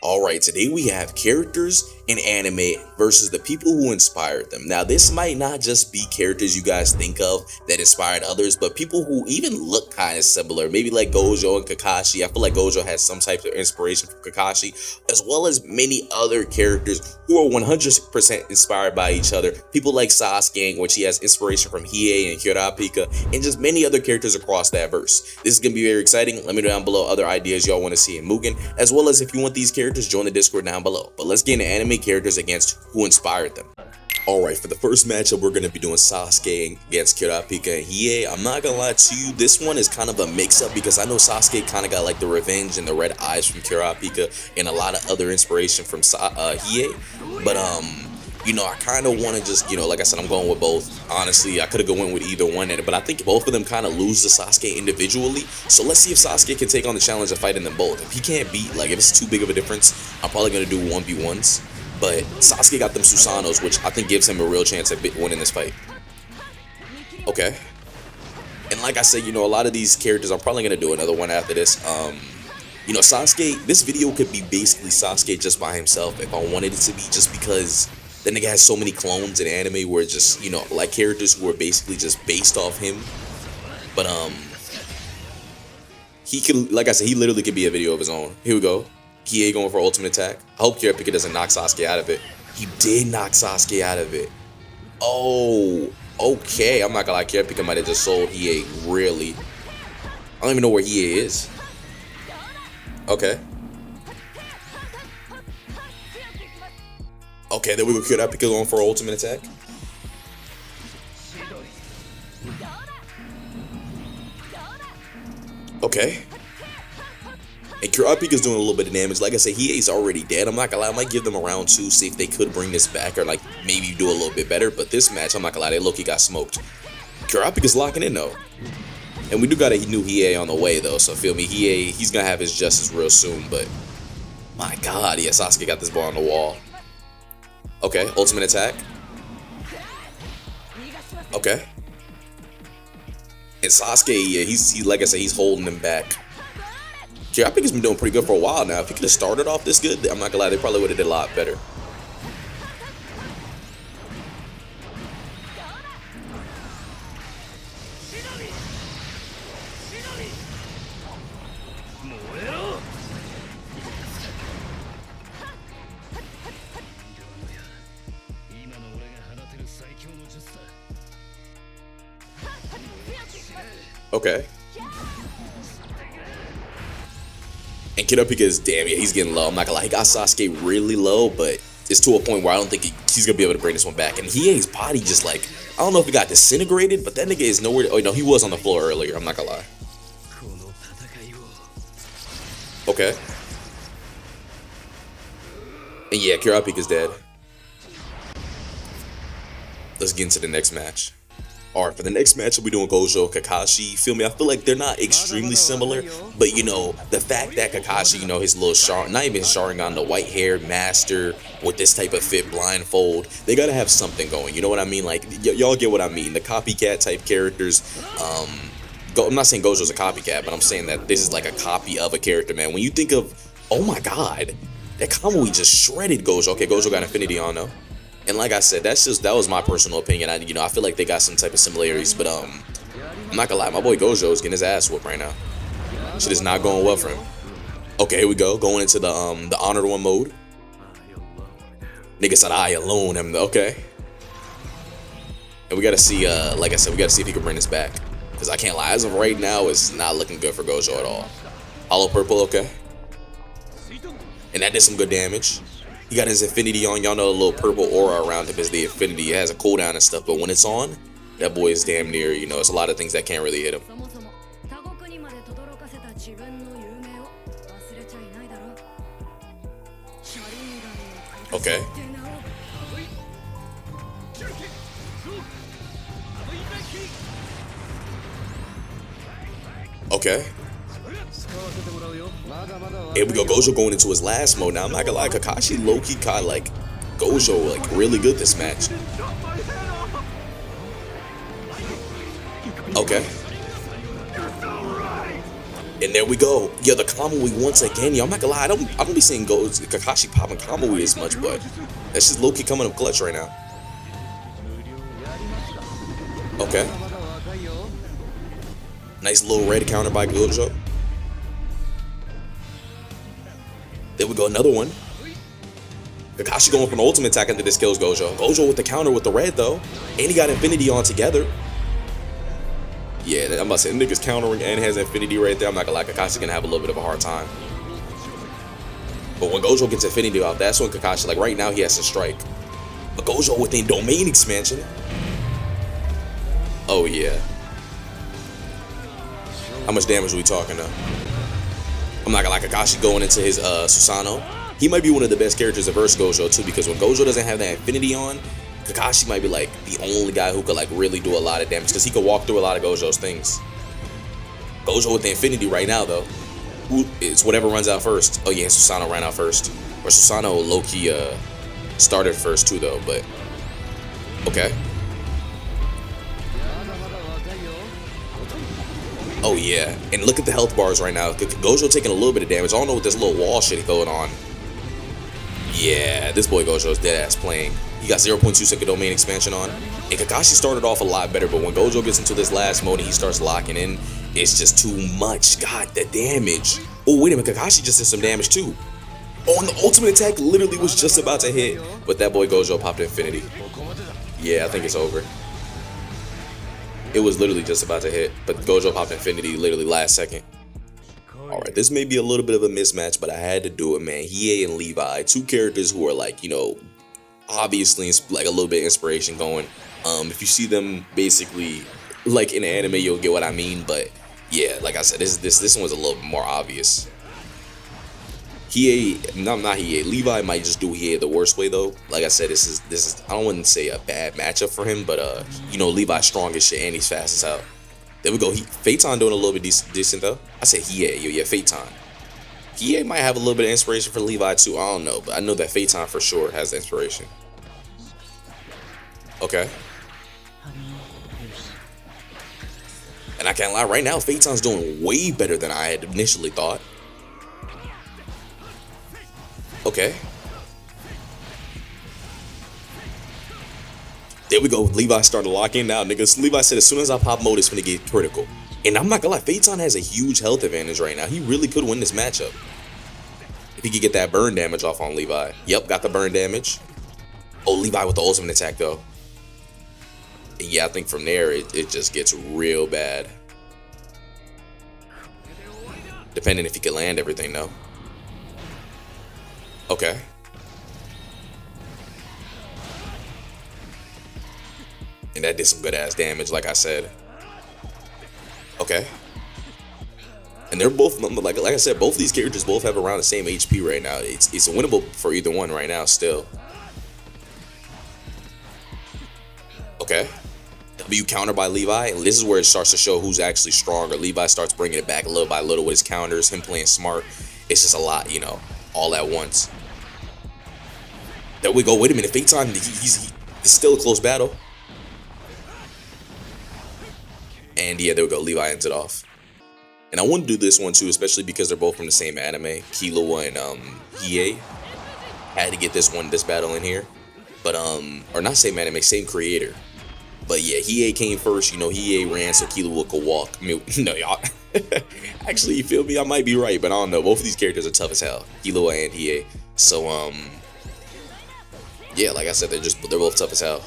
Alright, today we have characters in anime versus the people who inspired them. Now, this might not just be characters you guys think of that inspired others, but people who even look kind of similar. Maybe like Gojo and Kakashi. I feel like Gojo has some type of inspiration from Kakashi, as well as many other characters who are 100% inspired by each other. People like Sasuke, which he has inspiration from Hiei and Kurapika, and just many other characters across that verse. This is going to be very exciting. Let me know down below other ideas y'all want to see in Mugen, as well as if you want these characters, join the Discord down below. But let's get into anime characters against who inspired them. Alright, for the first matchup, we're going to be doing Sasuke against Kurapika and Hiei. I'm not going to lie to you, this one is kind of a mix-up because I know Sasuke kind of got like the revenge and the red eyes from Kurapika and a lot of other inspiration from Hiei. But, you know, I kind of want to just, you know, like I said, I'm going with both. Honestly, I could have gone with either one, but I think both of them kind of lose to Sasuke individually. So let's see if Sasuke can take on the challenge of fighting them both. If he can't beat, like if it's too big of a difference, I'm probably going to do 1v1s. But Sasuke got them Susanos, which I think gives him a real chance at winning this fight. Okay. And like I said, you know, a lot of these characters, I'm probably going to do another one after this. You know, Sasuke, this video could be basically Sasuke just by himself if I wanted it to be, just because the nigga has so many clones in anime where it's just, you know, like characters who are basically just based off him. But, he can, like I said, he literally could be a video of his own. Here we go. Hiei going for ultimate attack. I hope Kurapika doesn't knock Sasuke out of it. He did knock Sasuke out of it. Oh, okay. I'm not gonna lie, Kurapika might have just sold Hiei, really. I don't even know where Hiei is. Okay. Okay, there we go. Kurapika going for ultimate attack. Okay. And Kurapika's doing a little bit of damage. Like I said, Hiei's already dead. I'm not gonna lie, I might give them a round 2, see if they could bring this back or like maybe do a little bit better. But this match, I'm not gonna lie, they low-key got smoked. Kurapika's locking in though. And we do got a new Hiei on the way though, so feel me, Hiei, he's gonna have his justice real soon. But my god, yeah, Sasuke got this ball on the wall. Okay, ultimate attack. Okay. And Sasuke, yeah, he like I said, he's holding him back. Kurapika's been doing pretty good for a while now. If he could have started off this good, I'm not gonna lie, they probably would have did a lot better. Okay. And Kurapika is, damn, yeah, he's getting low. I'm not gonna lie, he got Sasuke really low, but it's to a point where I don't think he's gonna be able to bring this one back. And Hiei's body just like, I don't know if he got disintegrated, but that nigga is nowhere. Oh no, he was on the floor earlier. I'm not gonna lie. Okay. And yeah, Kurapika's dead. Let's get into the next match. Alright, for the next matchup, we're doing Gojo, Kakashi. Feel me? I feel like they're not extremely similar, but you know, the fact that Kakashi, you know, his little not even Sharingan, the white-haired master with this type of fit blindfold, they gotta have something going. You know what I mean? Like, y'all get what I mean. The copycat type characters. I'm not saying Gojo's a copycat, but I'm saying that this is like a copy of a character, man. When you think of, oh my god, that combo, he just shredded Gojo. Okay, Gojo got Infinity on though. And like I said, that was my personal opinion. I feel like they got some type of similarities, but I'm not gonna lie, my boy Gojo is getting his ass whooped right now. Shit is not going well for him. Okay, here we go, going into the honored one mode. Nigga said I alone am okay. And we gotta see, like I said, we gotta see if he can bring this back, because I can't lie, as of right now, it's not looking good for Gojo at all. Hollow purple, okay. And that did some good damage. He got his Infinity on. Y'all know the little purple aura around him is the Infinity. It has a cooldown and stuff, but when it's on, that boy is damn near, you know, it's a lot of things that can't really hit him. Okay. Okay. Here we go, Gojo going into his last mode. Now, I'm not gonna lie, Kakashi low-key caught, like, Gojo, like, really good this match. Okay. And there we go. Yo, the Kamui once again. Yo, I'm not gonna lie. I don't be seeing Kakashi popping Kamui as much, but that's just low-key coming up clutch right now. Okay. Nice little red counter by Gojo. There we go, another one. Kakashi going for an ultimate attack after this kills Gojo. Gojo with the counter with the red though. And he got Infinity on together. Yeah, I'm about to say, niggas countering and has Infinity right there. I'm not gonna lie, Kakashi's gonna have a little bit of a hard time. But when Gojo gets Infinity off, that's when Kakashi, like right now, he has to strike. But Gojo within domain expansion. Oh yeah. How much damage are we talking though? I'm not gonna lie, Kakashi going into his Susanoo. He might be one of the best characters to verse Gojo too, because when Gojo doesn't have that Infinity on, Kakashi might be like the only guy who could like really do a lot of damage, because he could walk through a lot of Gojo's things. Gojo with the Infinity right now though. It's whatever runs out first. Oh yeah, Susanoo ran out first. Or Susanoo low-key started first too though, but okay. Oh yeah, and look at the health bars right now. Gojo taking a little bit of damage. I don't know what this little wall shit going on. Yeah, this boy Gojo is dead ass playing. He got 0.2 second domain expansion on. And Kakashi started off a lot better, but when Gojo gets into this last mode and he starts locking in, it's just too much. God, the damage. Oh, wait a minute, Kakashi just did some damage too. Oh, and the ultimate attack literally was just about to hit, but that boy Gojo popped Infinity. Yeah, I think it's over. It was literally just about to hit, but Gojo popped Infinity literally last second. Alright, this may be a little bit of a mismatch, but I had to do it, man. Hiei and Levi, two characters who are like, you know, obviously like a little bit of inspiration going. If you see them basically like in the anime, you'll get what I mean, but yeah, like I said, this one was a little bit more obvious. Hiei, not Hiei, Levi might just do Hiei the worst way though. Like I said, this is I don't want to say a bad matchup for him, but you know, Levi's strong as shit and he's fast as hell. There we go. Feton doing a little bit decent though. I said Hiei, yo, yeah, Feton. Hiei might have a little bit of inspiration for Levi too. I don't know, but I know that Feton for sure has the inspiration. Okay. And I can't lie, right now, Feton's doing way better than I had initially thought. Okay. There we go. Levi started locking now, niggas. Levi said as soon as I pop mode, it's gonna get critical. And I'm not gonna lie, Feton has a huge health advantage right now. He really could win this matchup if he could get that burn damage off on Levi. Yep, got the burn damage. Oh, Levi with the ultimate attack though. And yeah, I think from there it just gets real bad. Depending if he can land everything though. Okay. And that did some good ass damage, like I said. Okay. And they're both, like I said, both of these characters both have around the same HP right now. It's winnable for either one right now still. Okay. W counter by Levi, and this is where it starts to show who's actually stronger. Levi starts bringing it back little by little with his counters, him playing smart. It's just a lot, you know, all at once. There we go. Wait a minute, Feton, it's still a close battle. And yeah, there we go. Levi ends it off. And I want to do this one too, especially because they're both from the same anime, Kilawa and Hiei. Had to get this battle in here, but or not same anime, same creator. But yeah, Hiei came first. You know, Hiei ran so Kilawa could walk. I mean, no, y'all. Actually, you feel me? I might be right, but I don't know. Both of these characters are tough as hell, Kilawa and Hiei. So yeah, like I said, they're both tough as hell.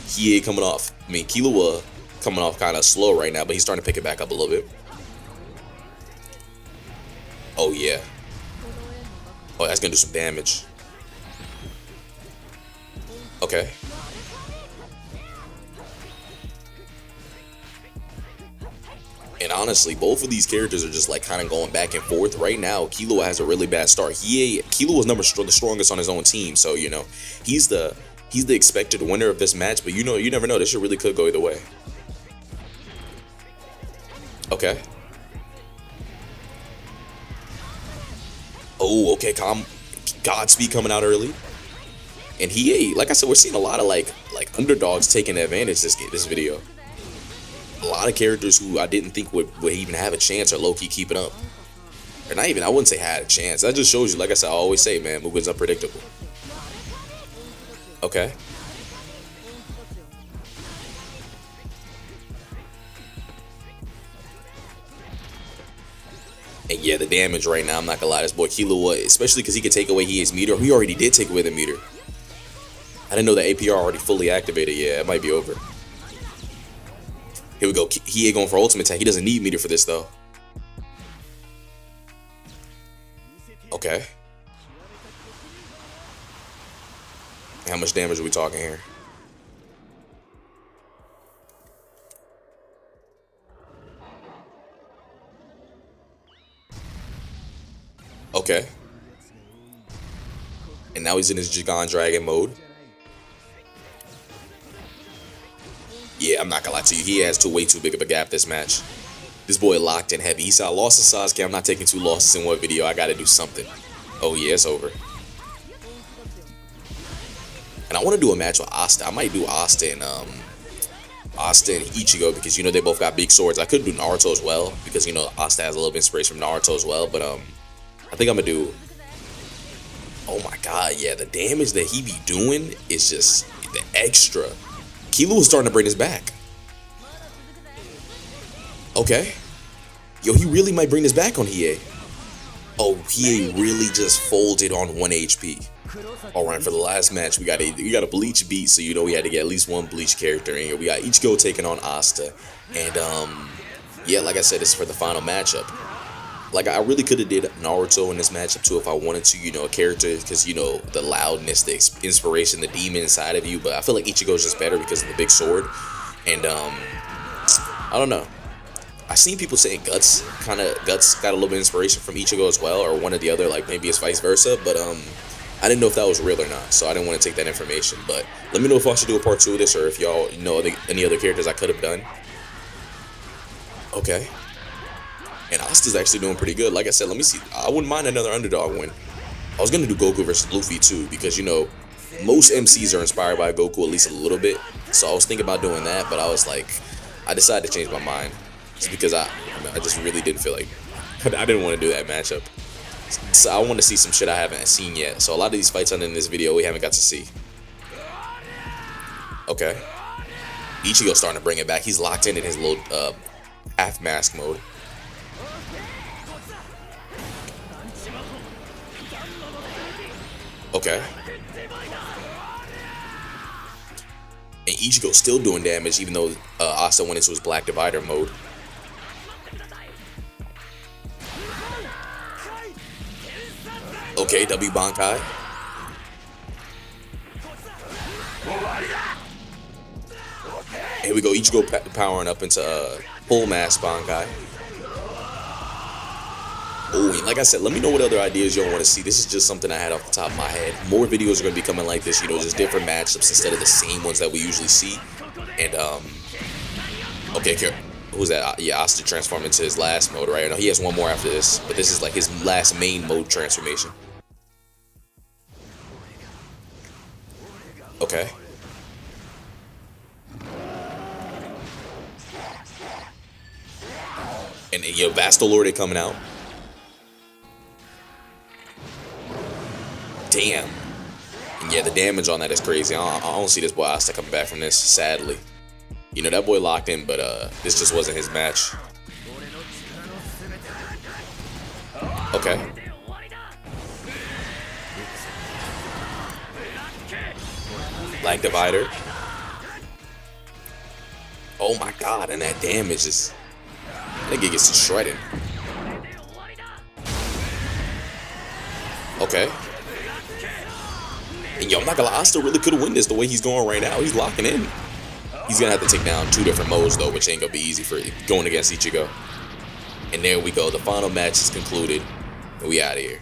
Hiei coming off. I mean, Kilawa coming off kind of slow right now, but he's starting to pick it back up a little bit. Oh yeah. Oh, that's gonna do some damage. Okay. And honestly, both of these characters are just like kind of going back and forth right now. Kilawa has a really bad start. Kilawa's the strongest on his own team, so you know he's the expected winner of this match. But you know, you never know. This shit really could go either way. Okay. Oh, okay. Godspeed coming out early. And Hiei, like I said, we're seeing a lot of like underdogs taking advantage this video. a lot of characters who I didn't think would even have a chance are low-key keeping up. Or not even, I wouldn't say had a chance. That just shows you, like I said, I always say, man, Mugen's unpredictable. Okay. And yeah, the damage right now, I'm not gonna lie, this boy Kilawa, especially because he can take away his meter. He already did take away the meter. I didn't know that APR already fully activated. Yeah, it might be over. Here we go. He ain't going for ultimate attack. He doesn't need meter for this, though. Okay. How much damage are we talking here? Okay. And now he's in his m.u.g.e.n Dragon mode. Yeah, I'm not gonna lie to you. He has way too big of a gap this match. This boy locked in heavy. He said, I lost to Sasuke. I'm not taking 2 losses in one video. I gotta do something. Oh, yeah, it's over. And I want to do a match with Asta. I might do Asta and Ichigo because, you know, they both got big swords. I could do Naruto as well because, you know, Asta has a little bit of inspiration from Naruto as well. But I think I'm gonna do... Oh my god, yeah, the damage that he be doing is just the extra. Kilo was starting to bring this back. Okay. Yo, he really might bring this back on Hiei. Oh, Hiei really just folded on 1 HP. Alright, for the last match, we got a Bleach beat, so you know we had to get at least 1 Bleach character in here. We got Ichigo taking on Asta. And yeah, like I said, this is for the final matchup. Like, I really could have did Naruto in this matchup too if I wanted to, you know, a character, because, you know, the loudness, the inspiration, the demon inside of you. But I feel like Ichigo is just better because of the big sword. And I don't know. I seen people saying Guts got a little bit of inspiration from Ichigo as well, or one or the other, like maybe it's vice versa. But I didn't know if that was real or not, so I didn't want to take that information. But let me know if I should do a part 2 of this, or if y'all know any other characters I could have done. Okay. And Asta's actually doing pretty good. Like I said, let me see. I wouldn't mind another underdog win. I was going to do Goku versus Luffy too, because, you know, most MCs are inspired by Goku at least a little bit. So I was thinking about doing that, but I was like, I decided to change my mind. Just because I just really didn't feel like, I didn't want to do that matchup. So I want to see some shit I haven't seen yet. So a lot of these fights under in this video we haven't got to see. Okay. Ichigo's starting to bring it back. He's locked in his little half mask mode. Okay. And Ichigo's still doing damage even though Asta went into his Black Divider mode. Okay, W Bankai. Here we go, Ichigo powering up into full mass Bankai. Oh, and like I said, let me know what other ideas y'all want to see. This is just something I had off the top of my head. More videos are going to be coming like this, you know, just different matchups instead of the same ones that we usually see. And, okay, who's that? Yeah, Asta transformed into his last mode, right? No, he has one more after this, but this is like his last main mode transformation. Okay. And, yo, Vastolorde coming out. Damn. And yeah, the damage on that is crazy. I don't see this boy Asta coming back from this, sadly. You know, that boy locked in, but this just wasn't his match. Okay. Black Divider. Oh my god, and that damage is... Nigga gets shredded. Okay. And yo, I'm not gonna lie, Asta really could have won this the way he's going right now. He's locking in. He's gonna have to take down 2 different modes though, which ain't gonna be easy for going against Ichigo. And there we go. The final match is concluded. And we out of here.